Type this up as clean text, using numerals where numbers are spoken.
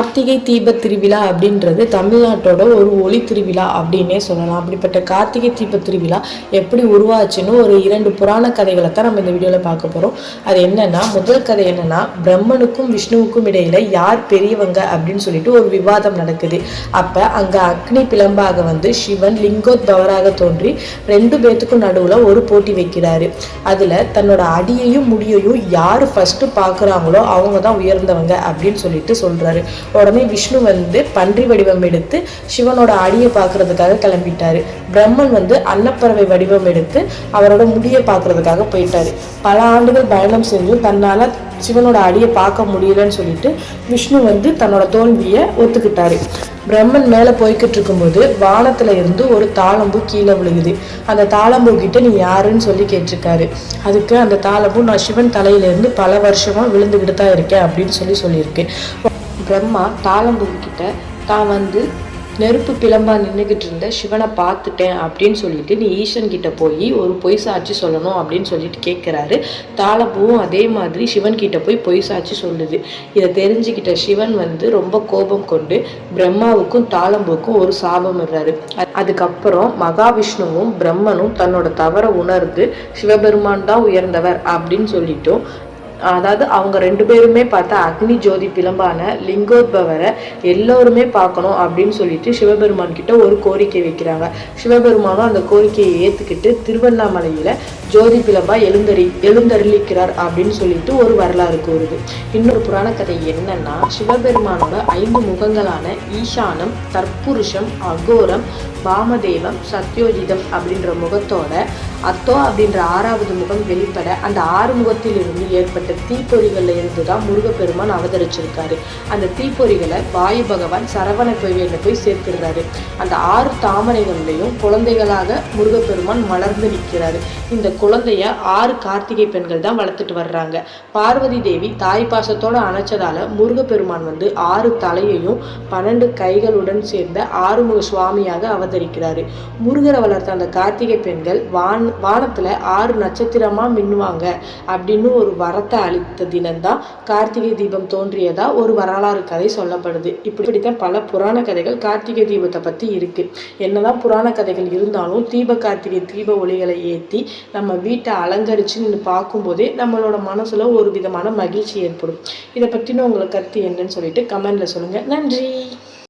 கார்த்திகை தீப திருவிழா அப்படின்றது தமிழ்நாட்டோட ஒரு ஒளி திருவிழா அப்படின்னே சொல்லலாம். அப்படிப்பட்ட கார்த்திகை தீப திருவிழா எப்படி உருவாச்சுன்னு ஒரு 2 புராண கதைகளை தான் நம்ம இந்த வீடியோவில் பார்க்க போகிறோம். அது என்னன்னா, முதல் கதை என்னன்னா, பிரம்மனுக்கும் விஷ்ணுவுக்கும் இடையில யார் பெரியவங்க அப்படின்னு சொல்லிட்டு ஒரு விவாதம் நடக்குது. அப்போ அங்கே அக்னி பிளம்பாக வந்து சிவன் லிங்கோத்பவராக தோன்றி 2 பேத்துக்கும் நடுவில் ஒரு போட்டி வைக்கிறாரு. அதில் தன்னோட அடியையும் முடியையும் யார் ஃபர்ஸ்ட் பார்க்குறாங்களோ அவங்க தான் உயர்ந்தவங்க அப்படின்னு சொல்லிட்டு சொல்றாரு. உடனே விஷ்ணு வந்து பன்றி வடிவம் எடுத்து சிவனோட அடியை பார்க்கறதுக்காக கிளம்பிட்டாரு. பிரம்மன் வந்து அன்னப்பறவை வடிவம் எடுத்து அவரோட முடியை பார்க்கறதுக்காக போயிட்டாரு. பல ஆண்டுகள் பயணம் செஞ்சும் தன்னால சிவனோட அடியை பார்க்க முடியலன்னு சொல்லிட்டு விஷ்ணு வந்து தன்னோட தோல்வியை ஒத்துக்கிட்டாரு. பிரம்மன் மேலே போய்கிட்டு இருக்கும்போது வானத்துல இருந்து ஒரு தாளம்பூ கீழே விழுகுது. அந்த தாளம்பூ கிட்ட நீ யாருன்னு சொல்லி கேட்டிருக்காரு. அதுக்கு அந்த தாளம்பூ நான் சிவன் தலையிலேருந்து பல வருஷமா விழுந்துக்கிட்டு தான் இருக்கேன் அப்படின்னு சொல்லியிருக்கு. பிரம்மா தாளம்பூ கிட்ட தான் வந்து நெருப்பு பிளம்பா நின்றுக்கிட்டு இருந்த சிவனை பார்த்துட்டேன் அப்படின்னு சொல்லிட்டு நீ ஈசன் கிட்ட போய் ஒரு பொய் சாட்சி சொல்லணும் அப்படின்னு சொல்லிட்டு கேட்குறாரு. தாளம்பூவும் அதே மாதிரி சிவன் கிட்ட போய் பொய் சாட்சி சொல்லுது. இதை தெரிஞ்சுக்கிட்ட சிவன் வந்து ரொம்ப கோபம் கொண்டு பிரம்மாவுக்கும் தாளம்பூக்கும் ஒரு சாபம் இடுறாரு. அதுக்கப்புறம் மகாவிஷ்ணுவும் பிரம்மனும் தன்னோட தவறை உணர்ந்து சிவபெருமான் தான் உயர்ந்தவர் அப்படின்னு சொல்லிட்டோம். அதாவது அவங்க 2 பேருமே பார்த்தா அக்னி ஜோதி பிளம்பான லிங்கோத்பவரை எல்லோருமே பார்க்கணும் அப்படின்னு சொல்லிட்டு சிவபெருமான் கிட்ட ஒரு கோரிக்கை வைக்கிறாங்க. சிவபெருமானும் அந்த கோரிக்கையை ஏற்றுக்கிட்டு திருவண்ணாமலையில ஜோதி பிளம்பா எழுந்தருளிக்கிறார் அப்படின்னு சொல்லிட்டு ஒரு வரலாறு கூறுது. இன்னொரு புராண கதை என்னன்னா, சிவபெருமானோட 5 முகங்களான ஈசானம், தற்புருஷம், அகோரம், வாமதேவம், சத்யோஜிதம் அப்படின்ற முகத்தோட அத்தோ அப்படின்ற 6வது முகம் வெளிப்பட அந்த 6 முகத்திலிருந்து ஏற்பட்ட தீப்பொறிகள்ல இருந்து தான் முருகப்பெருமான் அவதரிச்சிருக்காரு. அந்த தீப்பொறிகளை வாயு பகவான் சரவண பொய்கையில போய் சேர்க்கிறாரு. அந்த 6 தாமரைகள்லையும் குழந்தைகளாக முருகப்பெருமான் மலர்ந்து நிற்கிறாரு. இந்த குழந்தைய 6 கார்த்திகை பெண்கள் தான் வளர்த்துட்டு வர்றாங்க. பார்வதி தேவி தாய் பாசத்தோட அணைச்சதால முருகப்பெருமான் வந்து 6 தலையையும் 12 கைகளுடன் சேர்ந்த ஆறுமுக சுவாமியாக அவதரிக்கிறாரு. முருகரை வளர்த்த அந்த கார்த்திகை பெண்கள் வானத்துல 6 நட்சத்திரமா மின்னுவாங்க அப்படின்னு ஒரு வரத்தை அளித்த தினம்தான் கார்த்திகை தீபம் தோன்றியதா ஒரு வரலாறு கதை சொல்லப்படுது. இப்படித்தான் பல புராண கதைகள் கார்த்திகை தீபத்தை பத்தி இருக்கு. என்னதான் புராண கதைகள் இருந்தாலும் கார்த்திகை தீப ஒளிகளை ஏற்றி நம்ம வீட்டை அலங்கரிச்சு நின்று பார்க்கும்போதே நம்மளோட மனசுல ஒரு விதமான மகிழ்ச்சி ஏற்படும். இதை பற்றின உங்களுக்கு கருத்து என்னன்னு சொல்லிட்டு கமெண்ட்ல சொல்லுங்க. நன்றி.